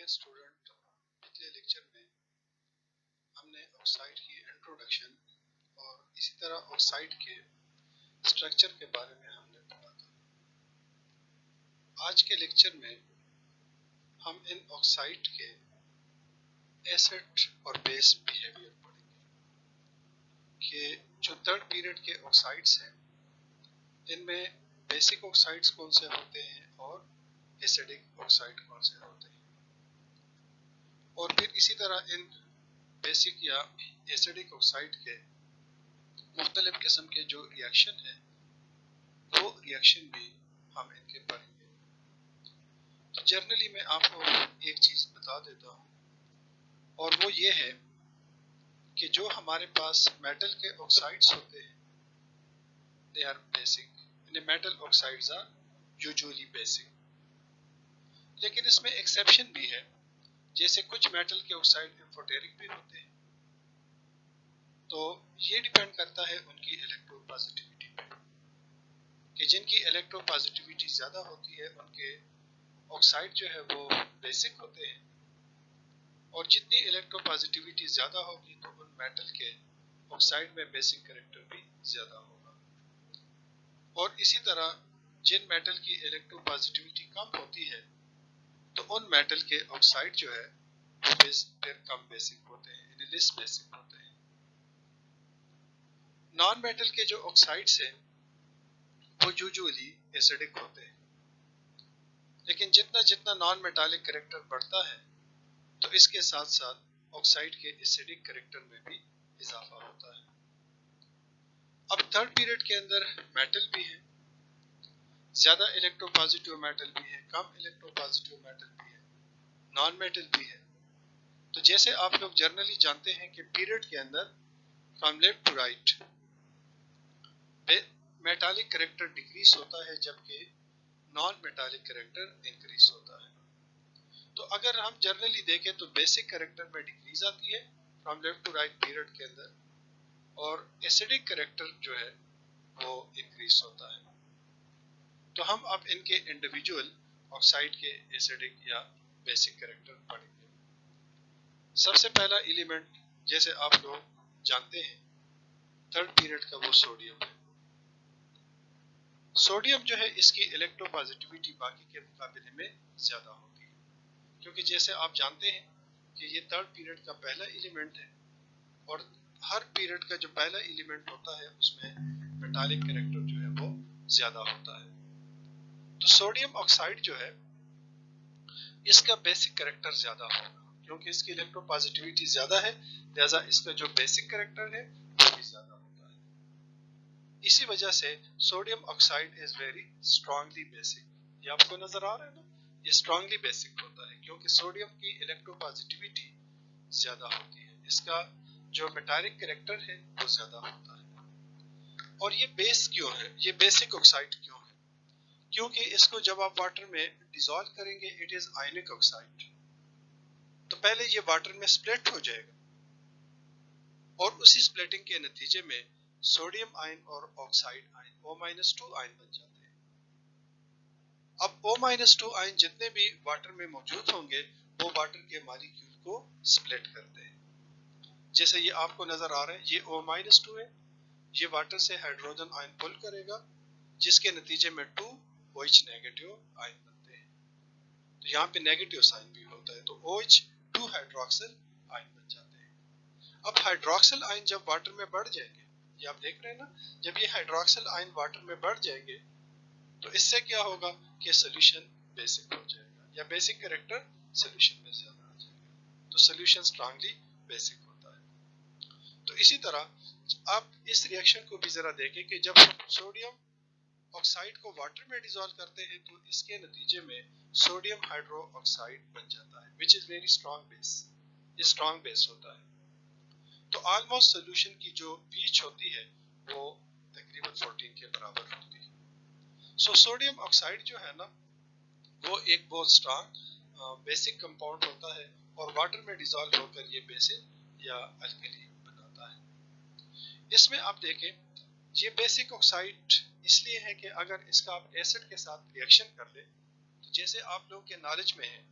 Dear student, पिछले lecture में हमने ऑक्साइड की इंट्रोडक्शन और इसी तरह ऑक्साइड के स्ट्रक्चर के बारे में हमने पढ़ा था। आज के लेक्चर में हम इन ऑक्साइड के एसिड और बेस बिहेवियर पढ़ेंगे कि जो थर्ड पीरियड के ऑक्साइड्स हैं इनमें बेसिक ऑक्साइड्स कौन से होते हैं और एसिडिक ऑक्साइड कौन से होते हैं, और फिर इसी तरह इन बेसिक या एसिडिक ऑक्साइड के मुख्तलिफ किस्म के जो रिएक्शन है वो रिएक्शन भी हम इनके पढ़ेंगे। तो जनरली मैं आपको एक चीज़ बता देता हूँ और वो ये है कि जो हमारे पास मेटल के ऑक्साइड्स होते हैं they are basic, metal oxides are usually basic, लेकिन इसमें एक्सेप्शन भी है। जैसे कुछ मेटल के ऑक्साइड एम्फोटेरिक भी होते हैं, तो ये डिपेंड करता है उनकी इलेक्ट्रोपॉजिटिविटी पे कि जिनकी इलेक्ट्रोपॉजिटिविटी ज़्यादा होती है उनके ऑक्साइड जो है वो बेसिक होते हैं, और जितनी इलेक्ट्रोपॉजिटिविटी ज़्यादा होगी तो उन मेटल के ऑक्साइड में बेसिक कैरेक्टर भी ज़्यादा होगा। और इसी तरह जिन मेटल की इलेक्ट्रोपॉजिटिविटी कम होती है तो उन मेटल के ऑक्साइड जो है वो फिर कम बेसिक होते हैं, लेस बेसिक होते हैं। नॉन मेटल के जो ऑक्साइड्स हैं वो यूजुअली एसिडिक होते हैं, लेकिन जितना जितना नॉन मेटालिक कैरेक्टर बढ़ता है तो इसके साथ साथ ऑक्साइड के एसिडिक कैरेक्टर में भी इजाफा होता है। अब थर्ड पीरियड के अंदर मेटल भी है, ज्यादा इलेक्ट्रोपॉजिटिव मेटल भी है, कम इलेक्ट्रोपॉजिटिव मेटल भी है, नॉन मेटल भी है। तो जैसे आप लोग जनरली जानते हैं कि पीरियड के अंदर from left to right metallic character decrease होता है जबकि नॉन मेटालिक कैरेक्टर इंक्रीज होता है। तो अगर हम जनरली देखें तो बेसिक कैरेक्टर में डिक्रीज आती है from left to right period के अंदर, और एसिडिक कैरेक्टर जो है वो इंक्रीज होता है। तो हम अब इनके इंडिविजुअल ऑक्साइड के एसिडिक या बेसिक कैरेक्टर पढ़ेंगे। सबसे पहला एलिमेंट जैसे आप लोग जानते हैं थर्ड पीरियड का वो सोडियम है। सोडियम जो है इसकी इलेक्ट्रोपॉजिटिविटी बाकी के मुकाबले में ज्यादा होती है, क्योंकि जैसे आप जानते हैं कि ये थर्ड पीरियड का पहला एलिमेंट है और हर पीरियड का जो पहला एलिमेंट होता है उसमें मेटालिक कैरेक्टर जो है वो ज्यादा होता है। तो सोडियम ऑक्साइड जो है इसका बेसिक कैरेक्टर ज्यादा होगा, क्योंकि इसकी इलेक्ट्रोपॉजिटिविटी ज्यादा है, लिहाजा इसका जो बेसिक कैरेक्टर है वो भी ज्यादा होता है। इसी वजह से sodium oxide is very strongly basic. ये आपको नजर आ रहा है ना, ये स्ट्रांगली बेसिक होता है क्योंकि सोडियम की इलेक्ट्रोपॉजिटिविटी ज्यादा होती है, इसका जो मेटालिक कैरेक्टर है वो ज्यादा होता है। और ये बेस क्यों है, ये बेसिक ऑक्साइड क्यों है? क्योंकि इसको जब आप वाटर में डिसॉल्व करेंगे इट इज आयनिक ऑक्साइड, तो पहले ये वाटर में स्प्लिट हो जाएगा और उसी स्प्लिटिंग के नतीजे में सोडियम आयन और ऑक्साइड आयन O-2 आयन बन जाते हैं। अब O-2 आयन जितने भी वाटर में मौजूद होंगे वो वाटर के मॉलिक्यूल को स्प्लिट करते हैं। जैसे ये आपको नजर आ रहा है, ये O-2 है, ये वाटर से हाइड्रोजन आयन पुल करेगा जिसके नतीजे में 2OH नेगेटिव आयन बनते हैं। तो यहाँ पे नेगेटिव साइन भी होता है, तो OH 2 हाइड्रोक्सिल आयन बन जाते हैं। अब हाइड्रोक्सिल आयन जब वाटर में बढ़ जाएंगे, ये आप देख रहे हैं ना, जब ये हाइड्रोक्सिल आयन वाटर में बढ़ जाएंगे तो इससे क्या होगा कि सोल्यूशन बेसिक हो जाएगा या बेसिक कैरेक्टर सोल्यूशन में ज्यादा आ जाएगा, तो सोल्यूशन स्ट्रांगली बेसिक होता है। तो इसी तरह आप इस रिएक्शन को भी जरा देखें कि जब हम सोडियम ऑक्साइड को वाटर में डिसॉल्व करते हैं तो इसके नतीजे में सोडियम हाइड्रो ऑक्साइड बन जाता है which is very strong base, ये स्ट्रांग बेस होता है। तो ऑलमोस्ट सोल्यूशन की जो पीएच होती है वो तकरीबन 14 के बराबर होती है। सो सोडियम ऑक्साइड जो है ना वो एक बहुत स्ट्रांग बेसिक कंपाउंड होता है और वाटर में डिसॉल्व होकर ये बेसिक या अल्कली बनाता है। इसमें आप देखें ये बेसिक ऑक्साइड इसलिए है कि अगर इसका आप एसिड के साथ रिएक्शन कर ले, तो जैसे आप लोगों के नॉलेज में है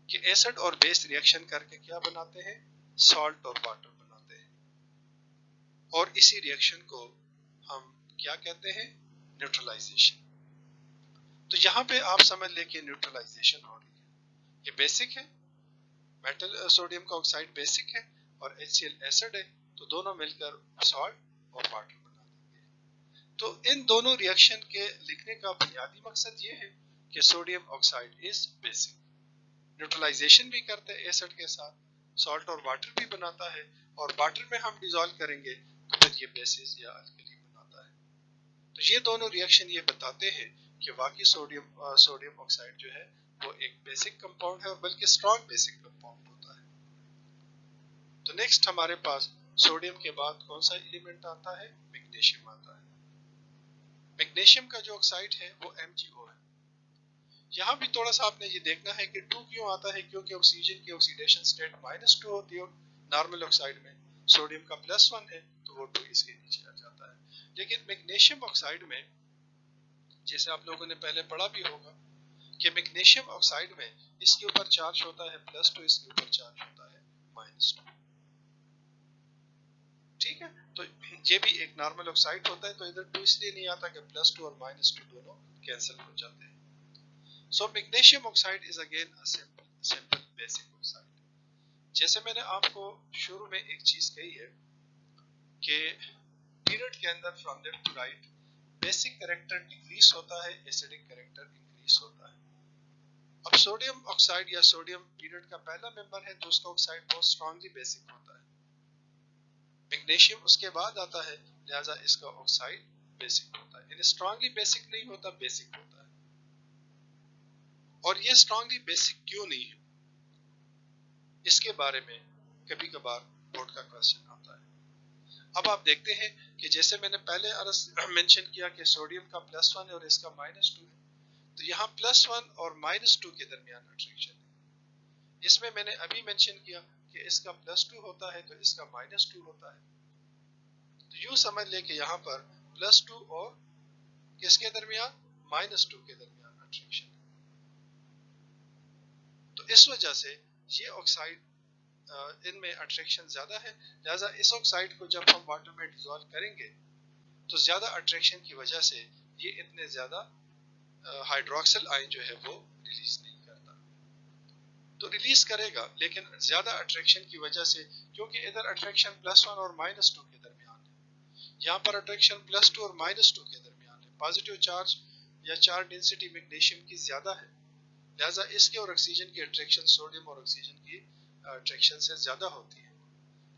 कि एसिड और बेस रिएक्शन करके क्या बनाते हैं, सॉल्ट और वाटर बनाते हैं, और इसी रिएक्शन को हम क्या कहते हैं, न्यूट्रलाइजेशन। तो यहाँ पे आप समझ ले कि न्यूट्रलाइजेशन हो रही है, ये बेसिक है, मेटल सोडियम का ऑक्साइड बेसिक है और HCl एसिड है, तो दोनों मिलकर सॉल्ट और वाटर बना देंगे। तो इन दोनों रिएक्शन के लिखने का बुनियादी मकसद ये है कि sodium oxide is basic, neutralisation भी करते हैं एसिड के साथ, सॉल्ट और वाटर भी बनाता है, और वाटर में हम डिसॉल्व करेंगे तो फिर ये बेसिस या अल्कली बनाता है। तो ये दोनों रिएक्शन ये बताते हैं कि वाकई सोडियम ऑक्साइड जो है वो एक बेसिक कंपाउंड है, और बल्कि स्ट्रॉन्ग बेसिक कंपाउंड होता है। तो नेक्स्ट हमारे पास सोडियम के बाद कौन सा एलिमेंट आता है, मैग्नीशियम आता है। मैग्नीशियम का जो ऑक्साइड है वो MgO है। यहाँ भी थोड़ा सा आपने ये देखना है कि 2 क्यों आता है, क्योंकि ऑक्सीजन की ऑक्सीडेशन स्टेट -2 होती है नॉर्मल ऑक्साइड में, सोडियम का +1 है तो वो 2 इसके नीचे आ जाता है। लेकिन मैग्नीशियम ऑक्साइड में, जैसे आप लोगों ने पहले पढ़ा भी होगा कि मैग्नीशियम ऑक्साइड में इसके ऊपर चार्ज होता है +2, इसके ऊपर चार्ज होता है -2। ठीक है, तो ये भी एक नॉर्मल ऑक्साइड होता है, तो इधर 2 इसलिए नहीं आता कि +2 और -2 दोनों कैंसिल हो जाते हैं। So magnesium oxide is again a simple basic oxide। जैसे मैंने आपको शुरू में एक चीज कही है कि पीरियड के अंदर from left to right basic character decrease होता है, एसिडिक कैरेक्टर इंक्रीज होता है। अब सोडियम ऑक्साइड या सोडियम पीरियड का पहला मेंबर है तो उसका ऑक्साइड बहुत स्ट्रांगली बेसिक होता है। मैग्नीशियम उसके बाद आता है, लिहाजा इसका ऑक्साइड बेसिक होता है। यानी स्ट्रांगली बेसिक नहीं होता, बेसिक होता है। और ये स्ट्रांगली बेसिक क्यों नहीं है, इसके बारे में कभी कभार बोर्ड का क्वेश्चन आता है। अब आप देखते हैं कि जैसे मैंने पहले मेंशन किया कि सोडियम का +1 और इसका -2 है, तो यहाँ +1 और -2 के दरमियान अट्रैक्शन है। इसमें मैंने अभी मेंशन किया कि इसका +2 होता है तो इसका -2 होता है, तो यूं समझ ले कि यहाँ पर +2 और किसके दरमियान, -2 के दरमियान अट्रैक्शन है। तो इस वजह से ये ऑक्साइड इनमें अट्रैक्शन ज्यादा है, लिहाजा इस ऑक्साइड को जब हम वाटर में डिसॉल्व करेंगे तो ज्यादा अट्रैक्शन की वजह से ये इतने ज्यादा हाइड्रोक्सिल आयन जो है वो रिलीज नहीं करता। तो रिलीज करेगा लेकिन ज्यादा अट्रैक्शन की वजह से, क्योंकि इधर अट्रैक्शन +1 और -2 के दरमियान है, यहाँ पर अट्रैक्शन +2 और -2 के दरमियान है। पॉजिटिव चार्ज या चार्ज डेंसिटी मैग्नीशियम की ज्यादा है, लिहाजा इसके और ऑक्सीजन की अट्रैक्शन सोडियम और ऑक्सीजन की अट्रैक्शन से ज्यादा होती है।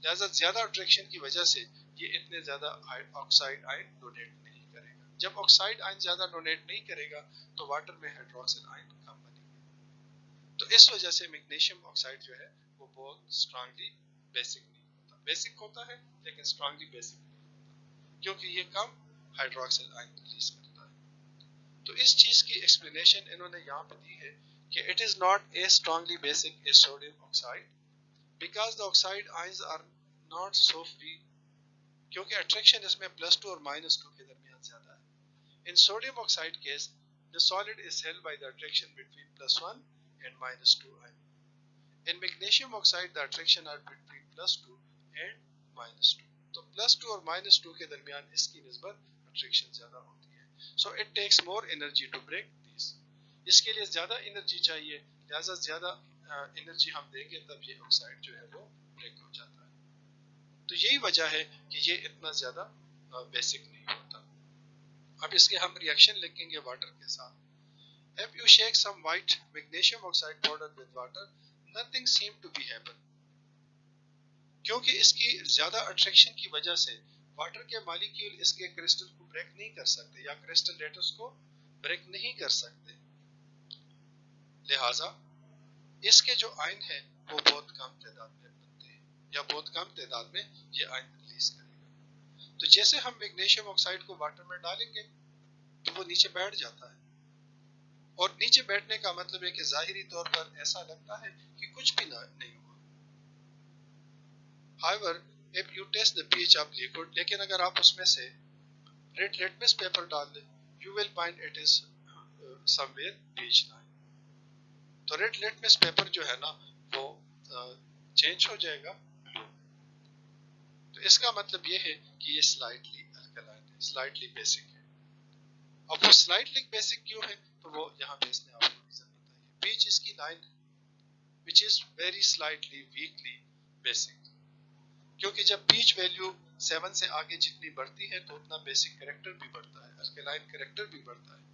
लिहाजा ज्यादा अट्रैक्शन की वजह से ये इतने ज्यादा ऑक्साइड आयन डोनेट नहीं करेगा। जब ऑक्साइड आयन ज्यादा डोनेट नहीं करेगा तो वाटर में हाइड्रोक्सिल आयन कम बनेंगे। तो इस वजह से मैग्नीशियम ऑक्साइड जो है वो बहुत स्ट्रांगली बेसिक नहीं होता, बेसिक होता है लेकिन स्ट्रांगली बेसिक नहीं होता, क्योंकि ये कम हाइड्रोक्सिल आयन रिलीज करता है। तो इस चीज की एक्सप्लेनेशन इन्होंने यहाँ पे दी है कि it is not a strongly basic A sodium oxide because the oxide ions are not so free, क्योंकि अट्रैक्शन इसमें +2 और -2 के दरमियान ज्यादा है। In sodium oxide case, the solid is held by the attraction between +1 and -2 ion. In magnesium oxide, the attraction are between +2 and -2. तो +2 और -2 के दरमियान इसकी निस्बत अट्रैक्शन ज्यादा होती है। So it takes more energy to break these. इसके लिए ज्यादा एनर्जी चाहिए, लिहाजा ज्यादा एनर्जी हम देंगे तब ये ऑक्साइड जो है वो ब्रेक हो जाता है। तो यही वजह है कि ये इतना ज्यादा बेसिक नहीं होता। अब इसके हम रिएक्शन लिखेंगे वाटर के साथ। If you shake some white magnesium oxide powder with water, nothing seem to be happen. क्योंकि इसकी ज्यादा अट्रैक्शन की वजह से वाटर के मॉलिक्यूल इसके क्रिस्टल को ब्रेक नहीं कर सकते या क्रिस्टल लेटर्स को ब्रेक नहीं कर सकते, लिहाजा इसके जो आयन है वो बहुत कम तादाद में बनते हैं या बहुत कम तादाद में ये आयन रिलीज करेगा। तो जैसे हम मैग्नीशियम ऑक्साइड को वाटर में डालेंगे तो वो नीचे बैठ जाता है, और नीचे बैठने का मतलब है कि जाहिरी तौर पर ऐसा लगता है कि कुछ भी नहीं हुआ। However, if you test the pH of liquid, लेकिन अगर आप उसमें से रेड लिटमस पेपर डाल दें, you will find it is somewhere pH 9। तो रेड लिटमस पेपर जो है ना वो चेंज हो जाएगा ब्लू। तो इसका मतलब ये है कि ये स्लाइटली अल्कलाइन है, स्लाइटली बेसिक है। अब वो स्लाइटली बेसिक क्यों है, तो वो यहाँ पे इसने आपको रीजन बताया। पीच इसकी लाइन है which is very slightly weakly basic, क्योंकि जब पीच वैल्यू 7 से आगे जितनी बढ़ती है तो उतना बेसिक कैरेक्टर भी बढ़ता है, अल्कलाइन कैरेक्टर भी बढ़ता है।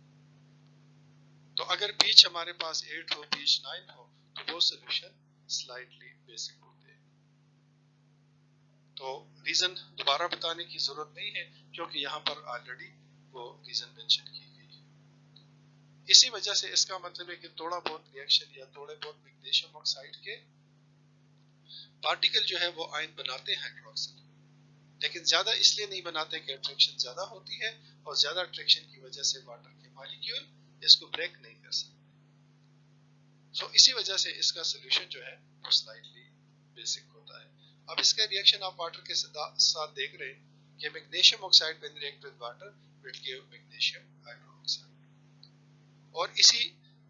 तो अगर पीच हमारे पास 8 हो, पीच 9 हो, तो वो सोल्यूशन स्लाइटली बेसिक होते हैं। तो रीजन दोबारा बताने की जरूरत नहीं है, क्योंकि यहाँ पर ऑलरेडी वो रीजन मेंशन की गई है। इसी वजह से इसका मतलब है कि थोड़ा बहुत रिएक्शन या थोड़े बहुत मैग्नीशियम ऑक्साइड के पार्टिकल जो है वो आयन बनाते हैं हाइड्रोक्साइड, लेकिन ज्यादा इसलिए नहीं बनाते कि अट्रैक्शन ज्यादा होती है, और ज्यादा अट्रैक्शन की वजह से वाटर के मॉलिक्यूल इसको ब्रेक नहीं कर सकते। सो इसी वजह से इसका सोल्यूशन जो है वो स्लाइटली बेसिक होता है। अब इसका रिएक्शन आप वाटर के साथ देख रहे हैं कि magnesium oxide when react with water will give magnesium hydroxide. और इसी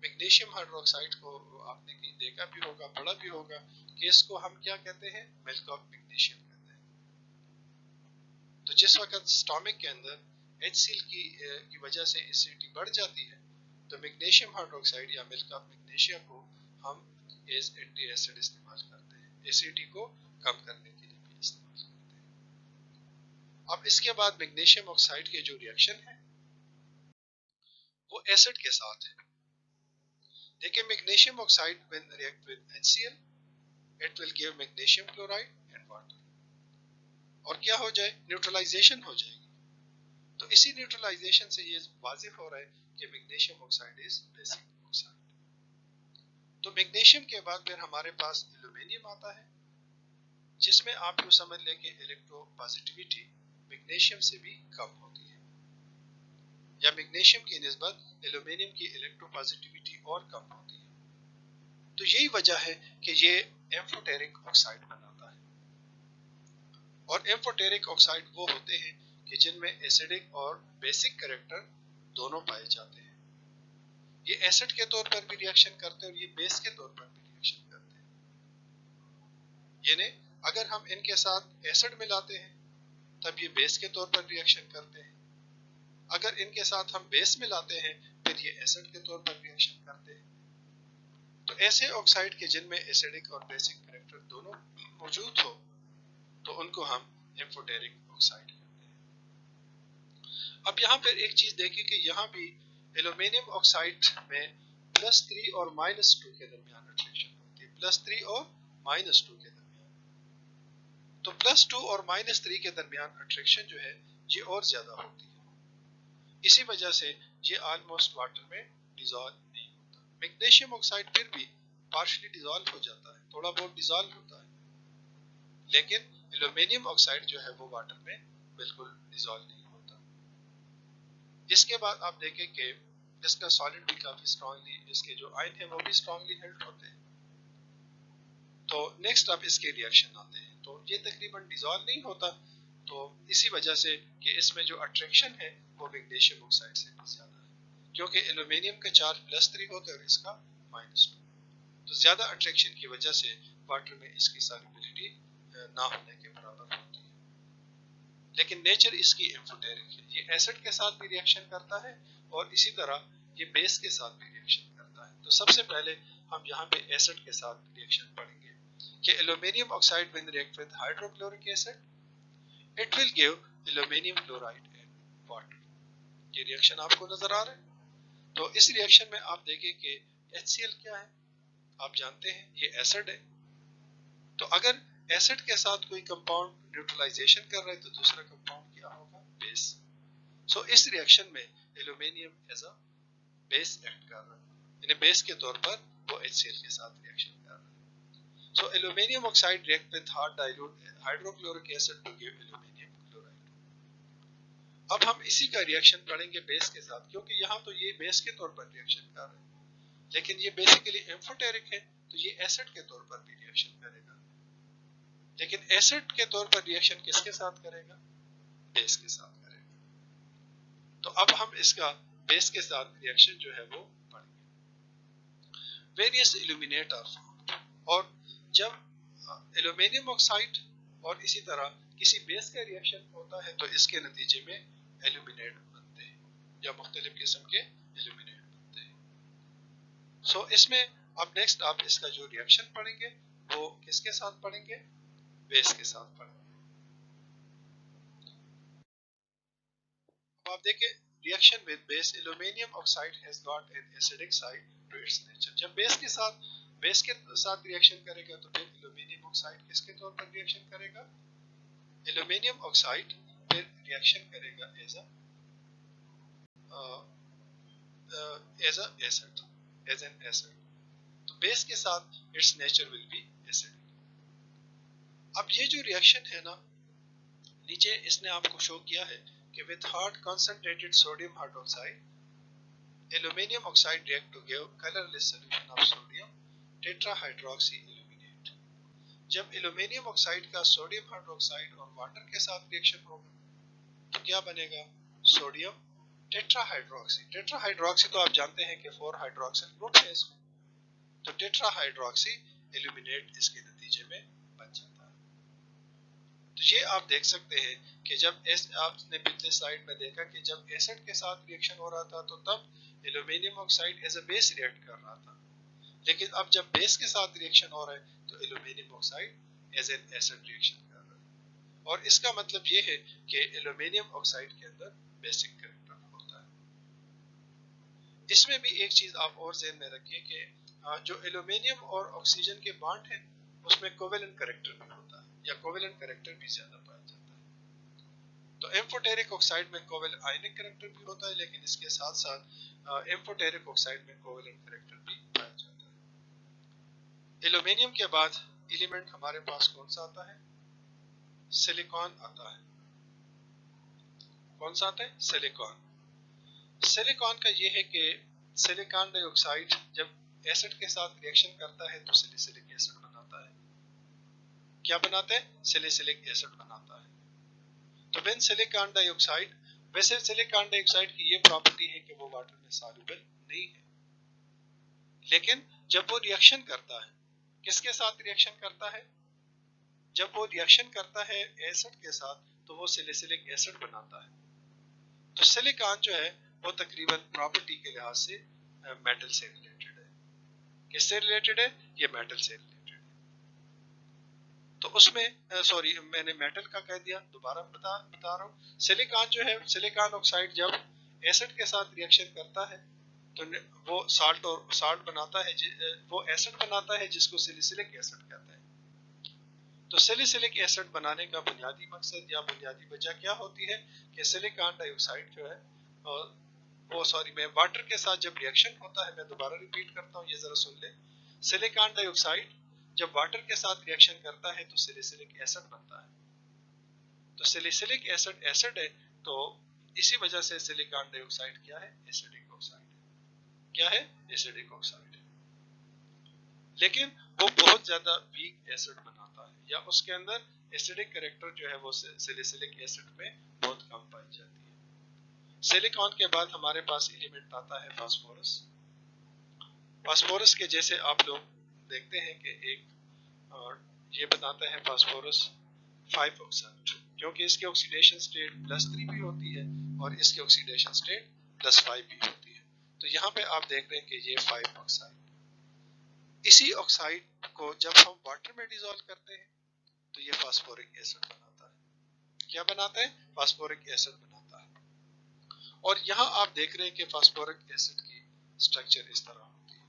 मैग्नीशियम हाइड्रोक्साइड को आपने कहीं देखा भी होगा, पढ़ा भी होगा कि इसको हम क्या कहते हैं, मिल्क ऑफ मैग्नीशियम कहते हैं। तो जिस वक्त स्टोमक के अंदर HCl की वजह से एसिडिटी बढ़ जाती है, तो मैग्नीशियम हाइड्रोक्साइड या मिल्क ऑफ मैग्नीशिया को हम एज एंटी एसिड इस्तेमाल करते हैं, एसिडिटी को कम करने के लिए भी इस्तेमाल करते हैं। अब इसके बाद मैग्नीशियम ऑक्साइड के जो रिएक्शन है वो एसिड के साथ है। देखिए magnesium oxide when react with HCl it will give magnesium chloride and water, और क्या हो जाए, न्यूट्रलाइजेशन हो जाएगी। तो इसी न्यूट्रलाइजेशन से ये वाज़िह हो रहा है कि magnesium oxide is basic oxide. तो मैग्नीशियम के बाद फिर हमारे पास एल्यूमिनियम आता है, जिसमें आप यूं समझ लें कि इलेक्ट्रोपॉजिटिविटी मैग्नीशियम से भी कम होती है, या मैग्नीशियम की निस्बत एल्यूमिनियम की इलेक्ट्रोपॉजिटिविटी और कम होती है। तो यही वजह है कि ये एम्फोटेरिक ऑक्साइड बनाता है। और एम्फोटेरिक ऑक्साइड वो होते हैं कि जिनमें एसिडिक और बेसिक कैरेक्टर दोनों पाए जाते हैं। ये एसिड के तौर पर भी रिएक्शन करते हैं और ये बेस के तौर पर भी रिएक्शन करते हैं। यानी अगर हम इनके साथ एसिड मिलाते हैं तब ये बेस के तौर पर रिएक्शन करते हैं, अगर इनके साथ हम बेस मिलाते हैं फिर ये एसिड के तौर पर रिएक्शन करते हैं। तो ऐसे ऑक्साइड के जिनमें एसिडिक और बेसिक कैरेक्टर दोनों मौजूद हो तो उनको हम एम्फोटेरिक ऑक्साइड कहते हैं। अब यहाँ पर एक चीज देखिए कि यहाँ भी एल्यूमिनियम ऑक्साइड में +3 और -2 के दरमियान अट्रैक्शन होती है, +3 और -2 के दरमियान। तो +2 और -3 के दरमियान अट्रैक्शन जो है ये और ज्यादा होती है। इसी वजह से ये ऑलमोस्ट वाटर में डिसॉल्व नहीं होता। मैग्नीशियम ऑक्साइड फिर भी पार्शियली डिसॉल्व हो जाता है, थोड़ा बहुत डिसॉल्व होता है, लेकिन एल्यूमिनियम ऑक्साइड जो है वो वाटर में बिल्कुल डिसॉल्व नहीं होता। इसके बाद आप देखें कि इसका सॉलिड भी काफी स्ट्रांगली, इसके जो आयन है वो भी स्ट्रांगली हेल्ड होते हैं। तो नेक्स्ट अब इसके रिएक्शन आते हैं, तो ये तकरीबन डिसॉल्व नहीं होता, तो इसी वजह से कि इसमें जो अट्रैक्शन है वो मैग्नीशियम ऑक्साइड से भी ज्यादा है, क्योंकि एल्यूमिनियम का चार्ज +3 होता है और इसका -2, तो ज्यादा अट्रैक्शन की वजह से वाटर में इसकी सॉल्युबिलिटी ना होने के बराबर होती है। लेकिन नेचर इसकी एम्फोटेरिक है, ये एसिड के साथ भी रिएक्शन करता है और इसी तरह ये बेस के साथ भी रिएक्शन करता है। तो सबसे पहले हम यहाँ पे एसिड के साथ रिएक्शन पढ़ेंगे कि aluminium oxide when react with hydrochloric acid it will give aluminium chloride and water. ये रिएक्शन आपको नजर आ रहा है। तो इस रिएक्शन में आप देखें कि HCl क्या है, आप जानते हैं ये एसिड है। तो अगर एसिड के साथ कोई कंपाउंड न्यूट्रलाइजेशन कर रहा है तो दूसरा कंपाउंड क्या होगा, बेस। सो इस रिएक्शन में aluminium as a base act कर रहा है, यानी बेस के तौर पर वो HCl के साथ रिएक्शन कर रहा है। So aluminium oxide react with hard dilute hydrochloric acid to give aluminium chloride. अब हम इसी का रिएक्शन पढ़ेंगे बेस के साथ, क्योंकि यहाँ तो ये बेस के तौर पर रिएक्शन कर रहे हैं, लेकिन ये बेसिकली एम्फोटेरिक है तो ये एसिड के तौर पर भी रिएक्शन करेगा। लेकिन एसिड के तौर पर रिएक्शन किसके साथ करेगा, बेस के साथ करेगा। तो अब हम इसका बेस के साथ रिएक्शन जो है वो पढ़ेंगे। Various aluminates are formed. और जब एल्यूमिनियम ऑक्साइड और इसी तरह किसी बेस का रिएक्शन होता है तो इसके नतीजे में एल्यूमिनेट बनते हैं या मुख्तलिफ किस्म के एल्यूमिनेट बनते हैं। सो इसमें अब नेक्स्ट आप इसका जो रिएक्शन पढ़ेंगे वो किसके साथ पढ़ेंगे, बेस के साथ पढ़ेंगे। अब आप देखें reaction with base, aluminium oxide has got an acidic side to its nature. जब बेस के साथ रिएक्शन करेगा तो फिर एल्यूमिनियम ऑक्साइड किसके तौर पर रिएक्शन करेगा, एल्यूमिनियम ऑक्साइड फिर रिएक्शन करेगा एज एन एसिड। तो बेस के साथ it's nature will be acidic. अब ये जो रिएक्शन है ना, नीचे इसने आपको शो किया है कि with hot concentrated sodium hydroxide aluminium oxide react to give colourless solution of sodium tetrahydroxy aluminate. जब एल्यूमिनियम ऑक्साइड का सोडियम हाइड्रोक्साइड और वाटर के साथ रिएक्शन होगा तो क्या बनेगा, सोडियम टेट्राहाइड्रोक्सी। टेट्राहाइड्रोक्सी तो आप जानते हैं कि 4 हाइड्रोक्सिल ग्रुप है इसमें, तो टेट्राहाइड्रोक्सी एल्यूमिनेट इसके नतीजे में बन जाता है। तो ये आप देख सकते हैं कि जब आपने पिछले स्लाइड में देखा कि जब एसिड के साथ रिएक्शन हो रहा था तो तब aluminium oxide as a base react कर रहा था, लेकिन अब जब बेस के साथ रिएक्शन हो रहा है तो aluminium oxide as an acid reaction कर रहा है। और इसका मतलब ये है कि एल्यूमिनियम ऑक्साइड के अंदर बेसिक कैरेक्टर होता है। इसमें भी एक चीज आप और ज़हन में रखिए कि जो एल्यूमिनियम और ऑक्सीजन के बॉन्ड है उसमें कोवेलेंट कैरेक्टर भी होता है या कोवेलेंट कैरेक्टर भी ज्यादा पाया जाता है। तो एम्फोटेरिक ऑक्साइड में कोवेलेंट आयनिक कैरेक्टर भी होता है, लेकिन इसके साथ साथ एम्फोटेरिक ऑक्साइड में कोवेलेंट कैरेक्टर भी पाया जाता है। एल्यूमिनियम के बाद एलिमेंट हमारे पास कौन सा आता है, सिलिकॉन आता है। कौन सा आता है, सिलिकॉन। सिलिकॉन का ये है कि सिलिकॉन डाइऑक्साइड जब एसिड के साथ रिएक्शन करता है तो सैलिसिलिक एसिड बनाता है। क्या बनाता है, सैलिसिलिक एसिड बनाता है। तो व्हेन सिलिकॉन डाइऑक्साइड, वैसे सिलिकॉन डाइऑक्साइड की ये प्रॉपर्टी है कि वो वाटर में सॉल्युबल नहीं है, लेकिन जब वो रिएक्शन करता है, किसके साथ रिएक्शन करता है, जब वो रिएक्शन करता है एसिड के साथ तो वो सैलिसिलिक एसिड बनाता है। तो सिलिकॉन जो है वो तकरीबन प्रॉपर्टी के लिहाज से मेटल से रिलेटेड है। किससे रिलेटेड है, ये मेटल से रिलेटेड है। तो उसमें सॉरी मैंने मेटल का कह दिया, दोबारा बता रहा हूँ। सिलिकॉन जो है, सिलिकॉन ऑक्साइड जब एसिड के साथ रिएक्शन करता है तो वो साल्ट बनाता है, वो एसिड बनाता है जिसको सैलिसिलिक एसिड कहते हैं। तो सैलिसिलिक एसिड बनाने का बुनियादी मकसद या बुनियादी वजह क्या होती है कि सिलिकॉन डाइऑक्साइड जो है मैं वाटर के साथ जब रिएक्शन होता है, मैं दोबारा रिपीट करता हूँ, ये जरा सुन ले। सिलिकॉन डाइऑक्साइड जब वाटर के साथ रिएक्शन करता है तो सैलिसिलिक एसिड बनता है। तो सैलिसिलिक एसिड एसिड है, तो इसी वजह से सिलिकॉन डाइऑक्साइड क्या है, एसिडिक ऑक्साइड है। क्या है, एसिडिक ऑक्साइड है। लेकिन वो बहुत ज्यादा वीक एसिड बनाता है या उसके अंदर एसिडिक कैरेक्टर जो है वो सैलिसिलिक एसिड में बहुत कम पाई जाती है। सिलिकॉन के बाद हमारे पास एलिमेंट आता है फास्फोरस। फास्फोरस के जैसे आप लोग देखते हैं कि एक ये बताता है फास्फोरस 5 ऑक्साइड, क्योंकि इसकी ऑक्सीडेशन स्टेट +3 भी होती है और इसकी ऑक्सीडेशन स्टेट +5 भी होती है। तो यहाँ पे आप देख रहे हैं कि ये 5 ऑक्साइड, इसी ऑक्साइड को जब हम वाटर में डिसॉल्व करते हैं तो ये फास्फोरिक एसिड बनाता है। क्या बनाता है, फास्फोरिक एसिड बनाता है। और यहाँ आप देख रहे हैं कि फास्फोरिक एसिड की स्ट्रक्चर इस तरह होती है,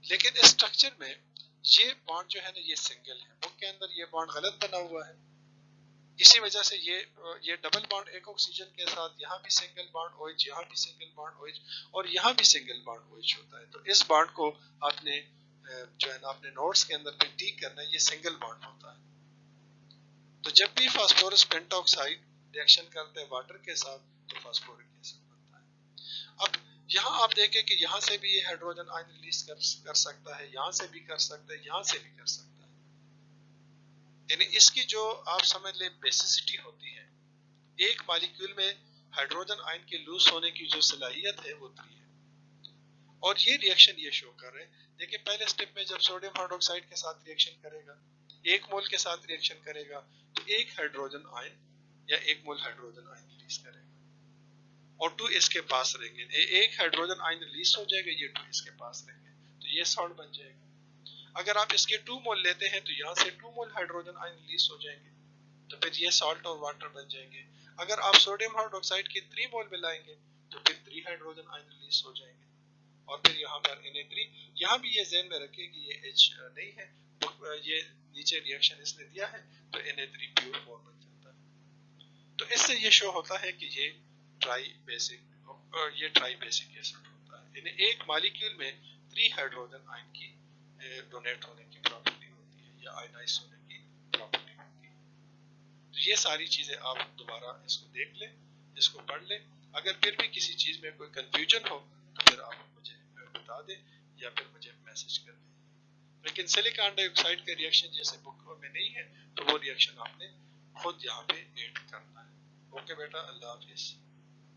लेकिन इस स्ट्रक्चर में ये बॉन्ड जो है ना ये सिंगल है, बुक के अंदर ये बॉन्ड गलत बना हुआ है। इसी वजह से ये डबल बॉन्ड एक ऑक्सीजन के साथ यहाँ भी सिंगल बॉन्ड OH, यहाँ भी सिंगल बॉन्ड OH और यहाँ भी सिंगल बॉन्ड OH होता है। तो इस बॉन्ड को आपने जो है ना अपने नोट्स के अंदर पे टिक करना है, ये सिंगल बॉन्ड होता है। तो जब भी फास्फोरस पेंटॉक्साइड रिएक्शन करते हैं वाटर के साथ तो फास्फोरिक एसिड बनता है। अब यहाँ आप देखें कि यहाँ से भी ये हाइड्रोजन आयन रिलीज कर सकता है, यहाँ से भी कर सकता है, यहाँ से भी कर सकता है। यानी इसकी जो आप समझ ले बेसिसिटी होती है, एक मॉलिक्यूल में हाइड्रोजन आयन के लूज होने की जो सलाहियत है वो 3 है, और ये रिएक्शन ये शो कर रहे हैं। देखिए पहले स्टेप में जब सोडियम हाइड्रोक्साइड के साथ रिएक्शन करेगा, 1 मोल के साथ रिएक्शन करेगा, तो 1 हाइड्रोजन आयन या 1 मोल हाइड्रोजन आयन रिलीज करेगा और 2 इसके पास रहेंगे। 1 हाइड्रोजन आयन रिलीज हो जाएगा, ये 2 इसके पास रहेंगे, तो ये सॉल्ट बन जाएगा। अगर आप इसके 2 मोल लेते हैं तो यहाँ से 2 मोल हाइड्रोजन आयन रिलीज हो जाएंगे, तो फिर ये सॉल्ट और वाटर बन जाएंगे। अगर आप सोडियम हाइड्रोक्साइड के 3 मोल मिलाएंगे तो फिर 3 हाइड्रोजन आयन रिलीज हो जाएंगे और फिर यहाँ पर Na3। यहाँ भी ये ध्यान में रखें कि ये H नहीं है, तो ये नीचे रिएक्शन इसने दिया है तो Na3 प्योर फॉर्म बन जाता है। तो इससे ये शो होता है कि ये ट्राई बेसिक एसिड होता है। यानी एक मॉलिक्यूल में 3 हाइड्रोजन आयन की डोनेट होने की प्रॉपर्टी होती है या आयनाइज होने की प्रॉपर्टी होती है। तो ये सारी चीजें आप दोबारा इसको देख लें, इसको पढ़ लें। अगर फिर भी किसी चीज में कोई कंफ्यूजन हो तो फिर आप मुझे बता दें या फिर मुझे मैसेज कर दें। लेकिन सिलिकॉन डाइऑक्साइड के रिएक्शन जैसे बुक में नहीं है, तो वो रिएक्शन आपने खुद यहाँ पे ऐड करना है। ओके बेटा, अल्लाह हाफिज।